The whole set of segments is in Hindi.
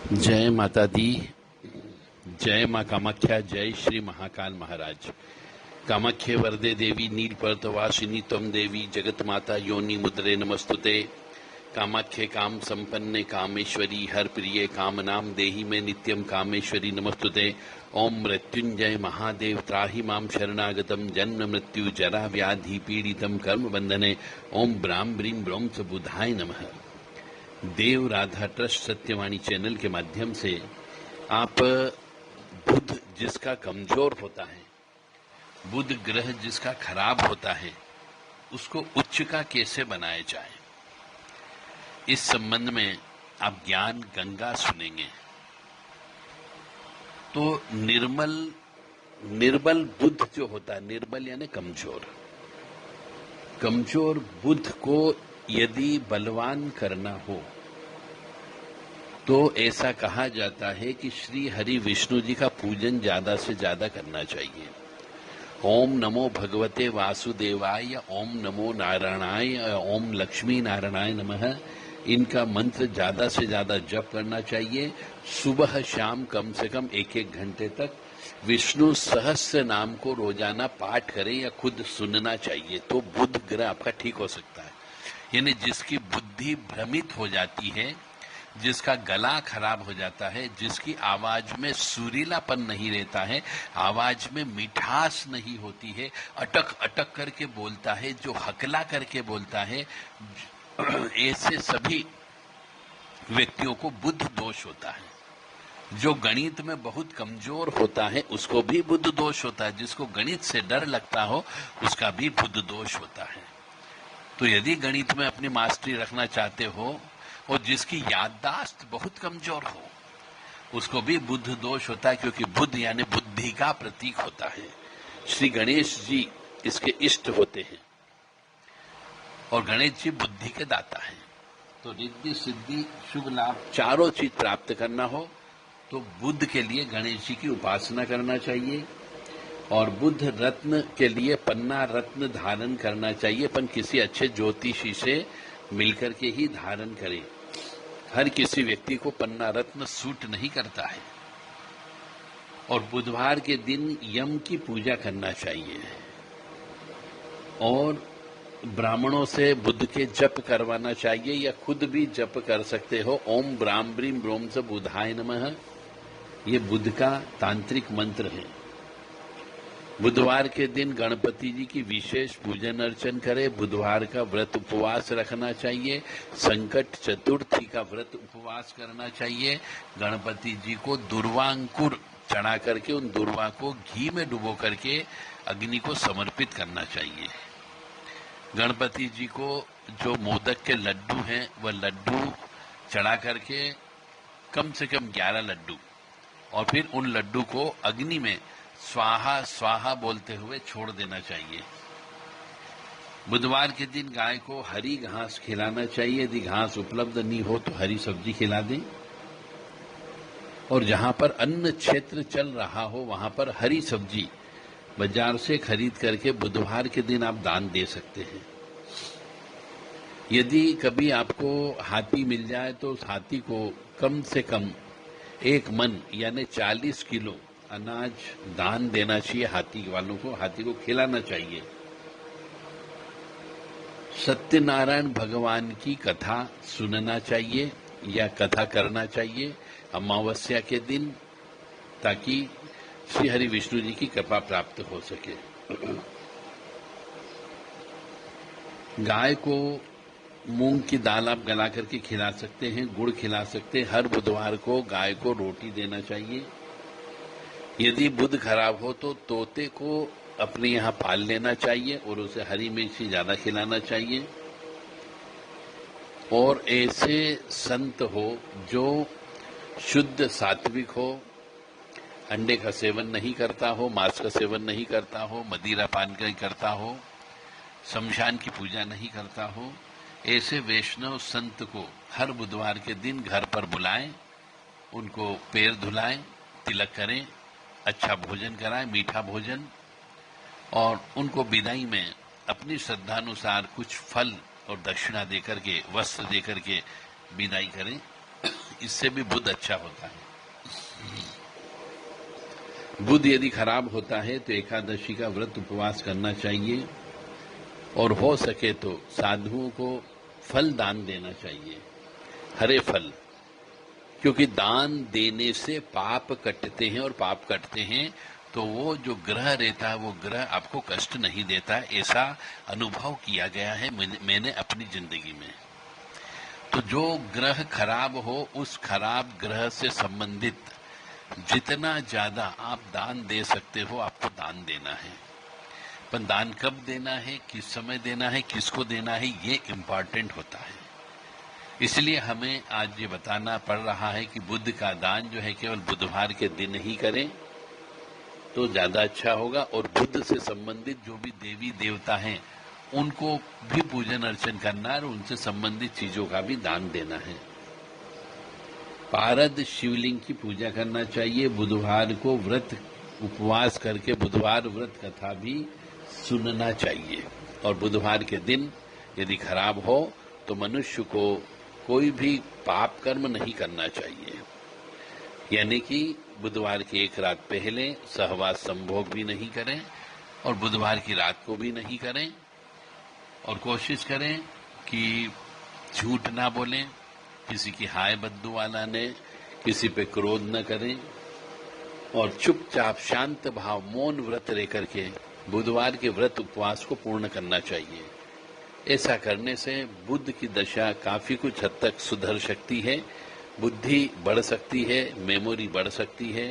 जय माता दी। जय माँ कामाख्या। जय श्री महाकाल महाराज। कामाख्ये वरदे देवी नीलपर्वतवासिनी त्वं देवी जगत माता योनि मुद्रे नमस्तुते। कामाख्ये काम संपन्ने कामेश्वरी हर प्रिये कामनाम देहि में नित्यम कामेश्वरी नमस्तुते। ओम मृत्युंजय महादेव त्राहि माम शरणागतम जन्म मृत्यु जरा व्याधि पीड़ितम कर्म बंधने। ओम ब्राह्म ब्रीम ब्रह्म च बुधाय नमः। देव राधा ट्रस्ट सत्यवाणी चैनल के माध्यम से आप बुध जिसका कमजोर होता है, बुध ग्रह जिसका खराब होता है, उसको उच्च का कैसे बनाया जाए, इस संबंध में आप ज्ञान गंगा सुनेंगे। तो निर्बल बुध जो होता है, निर्बल यानी कमजोर बुध को यदि बलवान करना हो तो ऐसा कहा जाता है कि श्री हरि विष्णु जी का पूजन ज्यादा से ज्यादा करना चाहिए। ओम नमो भगवते वासुदेवाय, ओम नमो नारायणाय, ओम लक्ष्मी नारायणाय नमः, इनका मंत्र ज्यादा से ज्यादा जप करना चाहिए। सुबह शाम कम से कम एक घंटे तक विष्णु सहस्त्र नाम को रोजाना पाठ करें या खुद सुनना चाहिए, तो बुध ग्रह आपका ठीक हो सकता है। यानी जिसकी बुद्धि भ्रमित हो जाती है, जिसका गला खराब हो जाता है, जिसकी आवाज में सुरीलापन नहीं रहता है, आवाज में मिठास नहीं होती है, अटक अटक करके बोलता है, जो हकला करके बोलता है, ऐसे सभी व्यक्तियों को बुध दोष होता है। जो गणित में बहुत कमजोर होता है उसको भी बुध दोष होता है, जिसको गणित से डर लगता हो उसका भी बुध दोष होता है। तो यदि गणित में अपनी मास्टरी रखना चाहते हो और जिसकी याददाश्त बहुत कमजोर हो, उसको भी बुध दोष होता है, क्योंकि बुध यानी बुद्धि का प्रतीक होता है। श्री गणेश जी इसके इष्ट होते हैं और गणेश जी बुद्धि के दाता हैं। तो रिद्धि सिद्धि शुभ लाभ चारों चीज प्राप्त करना हो तो बुध के लिए गणेश जी की उपासना करना चाहिए। और बुध रत्न के लिए पन्ना रत्न धारण करना चाहिए, पर किसी अच्छे ज्योतिषी से मिलकर के ही धारण करें। हर किसी व्यक्ति को पन्ना रत्न सूट नहीं करता है। और बुधवार के दिन यम की पूजा करना चाहिए और ब्राह्मणों से बुध के जप करवाना चाहिए या खुद भी जप कर सकते हो। ओम ब्राह्म ब्रीम ब्रोम च बुधाय नमः, ये बुध का तांत्रिक मंत्र है। बुधवार के दिन गणपति जी की विशेष पूजन अर्चन करें। बुधवार का व्रत उपवास रखना चाहिए। संकट चतुर्थी का व्रत उपवास करना चाहिए। गणपति जी को दुर्वांकुर चढ़ा करके उन दुर्वा को घी में डुबो करके अग्नि को समर्पित करना चाहिए। गणपति जी को जो मोदक के लड्डू हैं वह लड्डू चढ़ा करके कम से कम 11 लड्डू, और फिर उन लड्डू को अग्नि में स्वाहा स्वाहा बोलते हुए छोड़ देना चाहिए। बुधवार के दिन गाय को हरी घास खिलाना चाहिए। यदि घास उपलब्ध नहीं हो तो हरी सब्जी खिला दें। और जहां पर अन्न क्षेत्र चल रहा हो वहां पर हरी सब्जी बाजार से खरीद करके बुधवार के दिन आप दान दे सकते हैं। यदि कभी आपको हाथी मिल जाए तो उस हाथी को कम से कम 1 मन यानी 40 किलो अनाज दान देना चाहिए। हाथी वालों को, हाथी को खिलाना चाहिए। सत्यनारायण भगवान की कथा सुनना चाहिए या कथा करना चाहिए अमावस्या के दिन, ताकि श्री हरि विष्णु जी की कृपा प्राप्त हो सके। गाय को मूंग की दाल आप गला करके खिला सकते हैं, गुड़ खिला सकते हैं। हर बुधवार को गाय को रोटी देना चाहिए। यदि बुध खराब हो तो तोते को अपने यहाँ पाल लेना चाहिए और उसे हरी मिर्ची ज्यादा खिलाना चाहिए। और ऐसे संत हो जो शुद्ध सात्विक हो, अंडे का सेवन नहीं करता हो, मांस का सेवन नहीं करता हो, मदिरा पान नहीं करता हो, शमशान की पूजा नहीं करता हो, ऐसे वैष्णव संत को हर बुधवार के दिन घर पर बुलाएं, उनको पैर धुलाएं, तिलक करें, अच्छा भोजन कराएं, मीठा भोजन, और उनको विदाई में अपनी श्रद्धानुसार कुछ फल और दक्षिणा देकर के, वस्त्र देकर के विदाई करें। इससे भी बुध अच्छा होता है। बुध यदि खराब होता है तो एकादशी का व्रत उपवास करना चाहिए और हो सके तो साधुओं को फल दान देना चाहिए, हरे फल, क्योंकि दान देने से पाप कटते हैं और पाप कटते हैं तो वो जो ग्रह रहता है वो ग्रह आपको कष्ट नहीं देता। ऐसा अनुभव किया गया है मैंने अपनी जिंदगी में। तो जो ग्रह खराब हो उस खराब ग्रह से संबंधित जितना ज्यादा आप दान दे सकते हो आपको दान देना है। पर दान कब देना है, किस समय देना है, किसको देना है, ये इम्पॉर्टेंट होता है। इसलिए हमें आज ये बताना पड़ रहा है कि बुध का दान जो है केवल बुधवार के दिन ही करें तो ज्यादा अच्छा होगा। और बुध से संबंधित जो भी देवी देवता हैं उनको भी पूजन अर्चन करना है और उनसे संबंधित चीजों का भी दान देना है। पारद शिवलिंग की पूजा करना चाहिए। बुधवार को व्रत उपवास करके बुधवार व्रत कथा भी सुनना चाहिए। और बुधवार के दिन यदि खराब हो तो मनुष्य को कोई भी पाप कर्म नहीं करना चाहिए, यानी कि बुधवार की एक रात पहले सहवास संभोग भी नहीं करें और बुधवार की रात को भी नहीं करें। और कोशिश करें कि झूठ ना बोलें, किसी की हाय बद्दू वाला ने, किसी पे क्रोध न करें और चुपचाप शांत भाव मौन व्रत लेकर के बुधवार के व्रत उपवास को पूर्ण करना चाहिए। ऐसा करने से बुध की दशा काफी कुछ हद तक सुधर सकती है, बुद्धि बढ़ सकती है, मेमोरी बढ़ सकती है,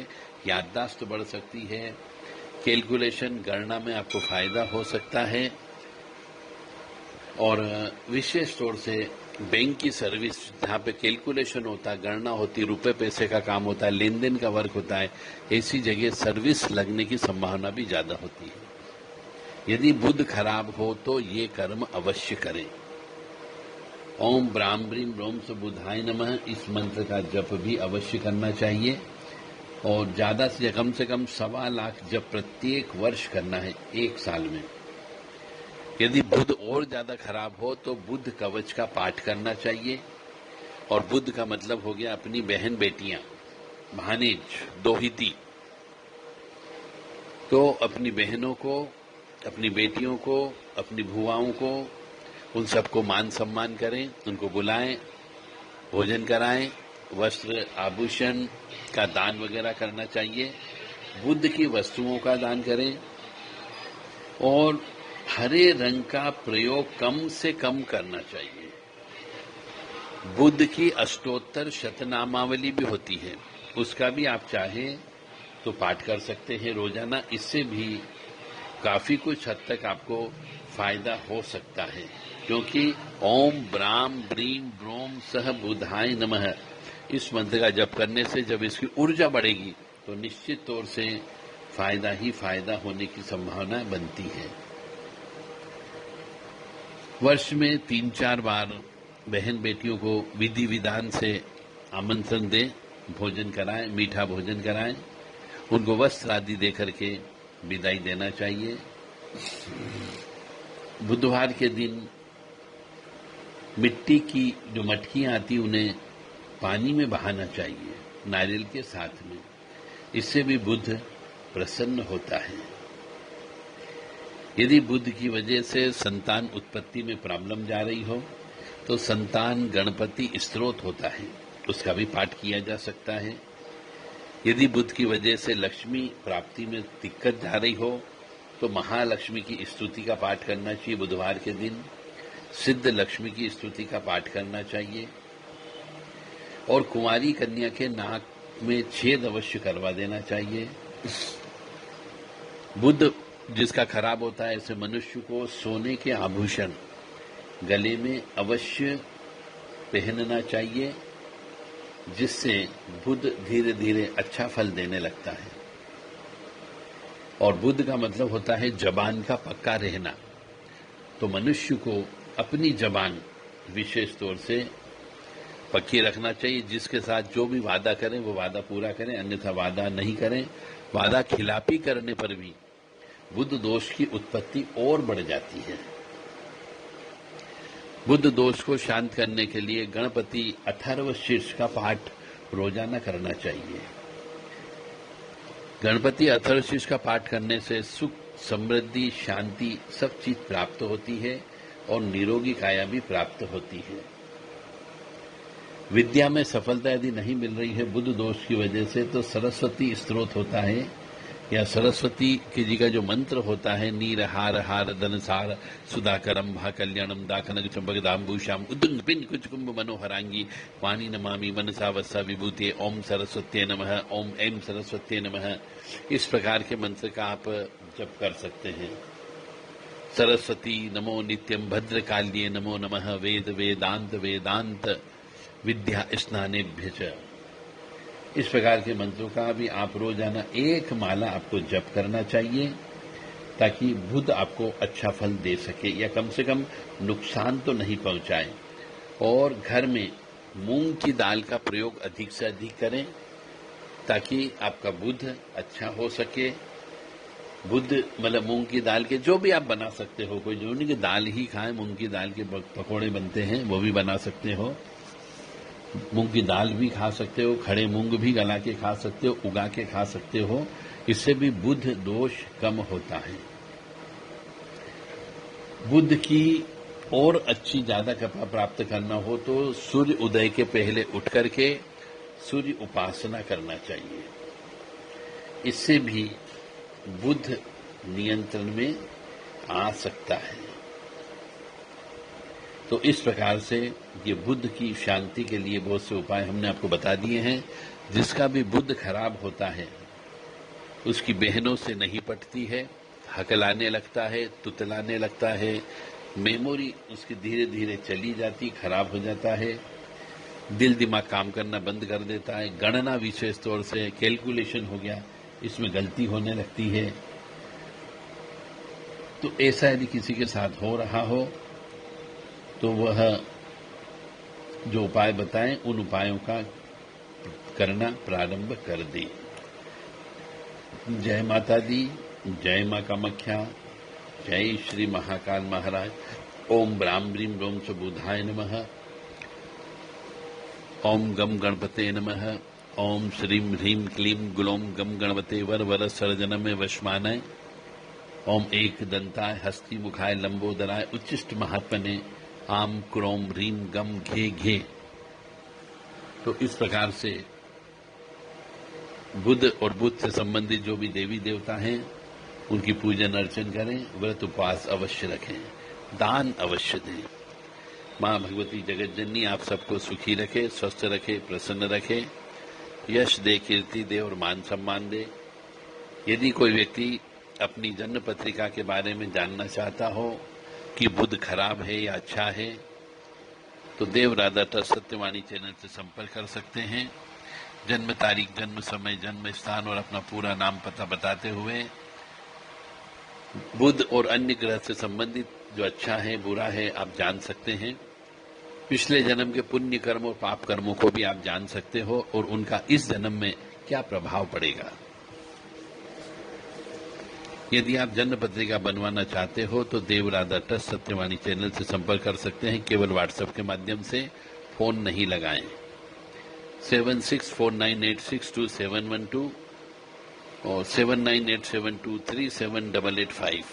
याददाश्त बढ़ सकती है, कैलकुलेशन गणना में आपको फायदा हो सकता है। और विशेष तौर से बैंक की सर्विस जहाँ पे कैलकुलेशन होता है, गणना होती, रुपए पैसे का काम होता है, लेन देन का वर्क होता है, ऐसी जगह सर्विस लगने की संभावना भी ज्यादा होती है। यदि बुध खराब हो तो ये कर्म अवश्य करें। ओम ब्राह्म ब्रीम ब्रोम स बुधाय नमः इस मंत्र का जप भी अवश्य करना चाहिए और ज्यादा से कम 1.25 लाख जप प्रत्येक वर्ष करना है एक साल में। यदि बुध और ज्यादा खराब हो तो बुध कवच का पाठ करना चाहिए। और बुध का मतलब हो गया अपनी बहन बेटियां, भानेज, दोहिती। तो अपनी बहनों को, अपनी बेटियों को, अपनी भुआओं को, उन सबको मान सम्मान करें, उनको बुलाएं, भोजन कराएं, वस्त्र आभूषण का दान वगैरह करना चाहिए। बुध की वस्तुओं का दान करें और हरे रंग का प्रयोग कम से कम करना चाहिए। बुध की अष्टोत्तर शतनामावली भी होती है, उसका भी आप चाहें तो पाठ कर सकते हैं रोजाना। इससे भी काफी कुछ हद तक आपको फायदा हो सकता है, क्योंकि ओम ब्राह्म ब्रीम ब्रोम सह बुधाय नमः इस मंत्र का जप करने से जब इसकी ऊर्जा बढ़ेगी तो निश्चित तौर से फायदा ही फायदा होने की संभावना बनती है। वर्ष में 3-4 बार बहन बेटियों को विधि विधान से आमंत्रण दें, भोजन कराएं, मीठा भोजन कराएं, उनको वस्त्र आदि देकर के विदाई देना चाहिए। बुधवार के दिन मिट्टी की जो मटकियां आती उन्हें पानी में बहाना चाहिए नारियल के साथ में, इससे भी बुध प्रसन्न होता है। यदि बुध की वजह से संतान उत्पत्ति में प्रॉब्लम जा रही हो तो संतान गणपति स्तोत्र होता है, उसका भी पाठ किया जा सकता है। यदि बुध की वजह से लक्ष्मी प्राप्ति में दिक्कत जा रही हो तो महालक्ष्मी की स्तुति का पाठ करना चाहिए बुधवार के दिन। सिद्ध लक्ष्मी की स्तुति का पाठ करना चाहिए और कुंवारी कन्या के नाक में छेद अवश्य करवा देना चाहिए। बुध जिसका खराब होता है ऐसे मनुष्य को सोने के आभूषण गले में अवश्य पहनना चाहिए, जिससे बुध धीरे धीरे अच्छा फल देने लगता है। और बुध का मतलब होता है जबान का पक्का रहना, तो मनुष्य को अपनी जबान विशेष तौर से पक्की रखना चाहिए। जिसके साथ जो भी वादा करें वो वादा पूरा करें, अन्यथा वादा नहीं करें। वादा खिलाफी करने पर भी बुध दोष की उत्पत्ति और बढ़ जाती है। बुध दोष को शांत करने के लिए गणपति 18 शीर्ष का पाठ रोजाना करना चाहिए। गणपति अथर्वशीर्ष का पाठ करने से सुख, समृद्धि, शांति सब चीज प्राप्त होती है और निरोगी काया भी प्राप्त होती है। विद्या में सफलता यदि नहीं मिल रही है बुध दोष की वजह से, तो सरस्वती स्तोत्र होता है या सरस्वती के जी का जो मंत्र होता है, नीर हार हार धनसार सुधाकरम भा कल्याणम दाखनक चंपक दाम्बूषाम उद्दुंग पिन कुचकुंभ मनोहरांगी वाणी नमामि मनसा वस्सा विभूते ओम सरस्वत्ये नमः, ओम ऐं सरस्वत्ये नमः, इस प्रकार के मंत्र का आप जप कर सकते हैं। सरस्वती नमो नित्यम भद्रकाल्ये नमो नमः, वेद वेदांत वेदांत विद्या स्नानेभ्य च, इस प्रकार के मंत्रों का भी आप रोजाना एक माला आपको जप करना चाहिए, ताकि बुध आपको अच्छा फल दे सके या कम से कम नुकसान तो नहीं पहुंचाए। और घर में मूंग की दाल का प्रयोग अधिक से अधिक करें, ताकि आपका बुध अच्छा हो सके। बुध मतलब मूंग की दाल के जो भी आप बना सकते हो, कोई जरूरी नहीं कि दाल ही खाएं, मूंग की दाल के पकौड़े बनते हैं वो भी बना सकते हो, मूंग की दाल भी खा सकते हो, खड़े मूंग भी गला के खा सकते हो, उगा के खा सकते हो, इससे भी बुध दोष कम होता है। बुध की और अच्छी ज्यादा कृपा प्राप्त करना हो तो सूर्य उदय के पहले उठ करके सूर्य उपासना करना चाहिए, इससे भी बुध नियंत्रण में आ सकता है। तो इस प्रकार से ये बुध की शांति के लिए बहुत से उपाय हमने आपको बता दिए हैं। जिसका भी बुध खराब होता है उसकी बहनों से नहीं पटती है, हकलाने लगता है, तुतलाने लगता है, मेमोरी उसकी धीरे धीरे चली जाती, खराब हो जाता है, दिल दिमाग काम करना बंद कर देता है, गणना विशेष तौर से कैलकुलेशन हो गया, इसमें गलती होने लगती है। तो ऐसा यदि किसी के साथ हो रहा हो तो वह जो उपाय बताएं उन उपायों का करना प्रारंभ कर दे। जय माता दी, जय मां कामाख्या, जय श्री महाकाल महाराज। ओम ब्राह्म ब्रीम रोम च बुधाय नमः, ओम गम गणपते नमः, ओम श्रीम ह्रीम क्लीम गुलोम गम गणपते वर वर सर्जनमे वशमानय, ओम एक दंताय हस्ती मुखाय लंबोदराय उच्चिष्ट महात्मने आम क्रोम ह्रीम गम घे घे। तो इस प्रकार से बुध और बुध से संबंधित जो भी देवी देवता हैं उनकी पूजन अर्चन करें, व्रत उपवास अवश्य रखें, दान अवश्य दें। मां भगवती जगत जननी आप सबको सुखी रखे, स्वस्थ रखे, प्रसन्न रखे, यश दे, कीर्ति दे और मान सम्मान दे। यदि कोई व्यक्ति अपनी जन्म पत्रिका के बारे में जानना चाहता हो कि बुध खराब है या अच्छा है, तो देव राधा ट्रस्ट सत्यवाणी चैनल से संपर्क कर सकते हैं। जन्म तारीख, जन्म समय, जन्म स्थान और अपना पूरा नाम पता बताते हुए बुध और अन्य ग्रह से संबंधित जो अच्छा है बुरा है आप जान सकते हैं। पिछले जन्म के पुण्य कर्म और पाप कर्मों को भी आप जान सकते हो और उनका इस जन्म में क्या प्रभाव पड़ेगा। यदि आप जन्म पत्रिका बनवाना चाहते हो तो देव राधा ट्रस्ट सत्यवाणी चैनल से संपर्क कर सकते हैं, केवल व्हाट्सएप के माध्यम से, फोन नहीं लगाएं। 7649862712 और 7987237885।